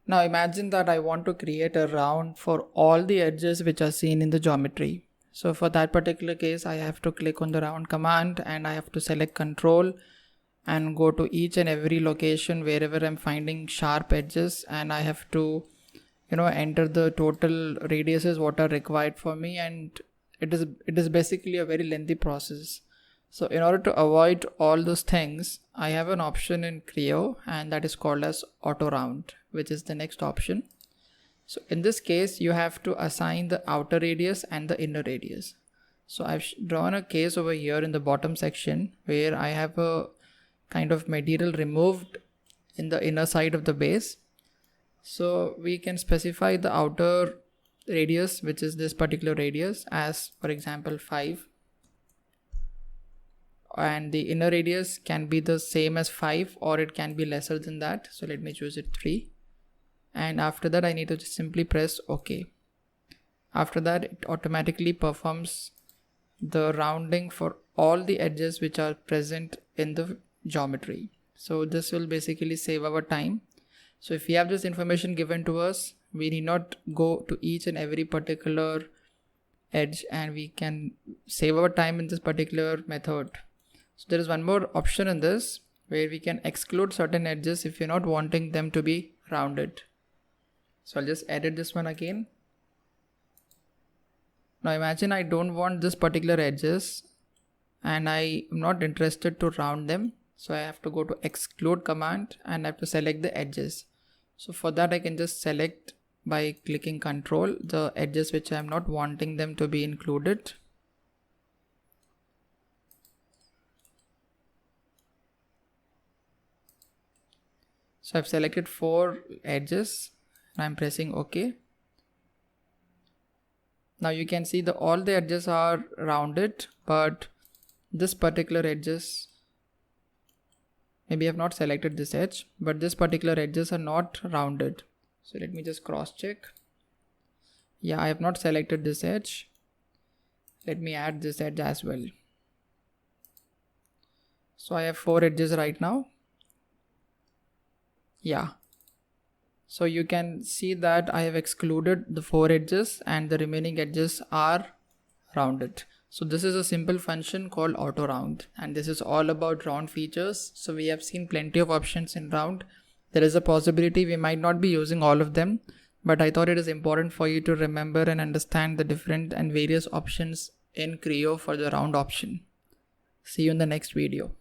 Now imagine that I want to create a round for all the edges which are seen in the geometry. So for that particular case, I have to click on the round command and I have to select control and go to each and every location wherever I'm finding sharp edges, and I have to enter the total radiuses what are required for me, and it is basically a very lengthy process. So in order to avoid all those things, I have an option in Creo, and that is called as auto round, which is the next option. So in this case, you have to assign the outer radius and the inner radius. So I've drawn a case over here in the bottom section where I have a kind of material removed in the inner side of the base. So we can specify the outer radius, which is this particular radius, as for example 5, and the inner radius can be the same as 5 or it can be lesser than that. So let me choose it 3, and after that I need to just simply press OK. After that, it automatically performs the rounding for all the edges which are present in the geometry. So this will basically save our time. So if we have this information given to us, we need not go to each and every particular edge, and we can save our time in this particular method. So there is one more option in this where we can exclude certain edges if you're not wanting them to be rounded. So I'll just edit this one again. Now imagine I don't want this particular edges and I am not interested to round them. So I have to go to exclude command and I have to select the edges. So for that I can just select by clicking control the edges which I am not wanting them to be included. So I've selected 4 edges and I'm pressing OK. Now you can see that all the edges are rounded, but this particular edges, maybe I have not selected this edge, but this particular edges are not rounded. So let me just cross check. Yeah, I have not selected this edge. Let me add this edge as well. So I have 4 edges right now. Yeah. So you can see that I have excluded the 4 edges and the remaining edges are rounded. So this is a simple function called auto round, and this is all about round features. So we have seen plenty of options in round. There is a possibility we might not be using all of them, but I thought it is important for you to remember and understand the different and various options in Creo for the round option. See you in the next video.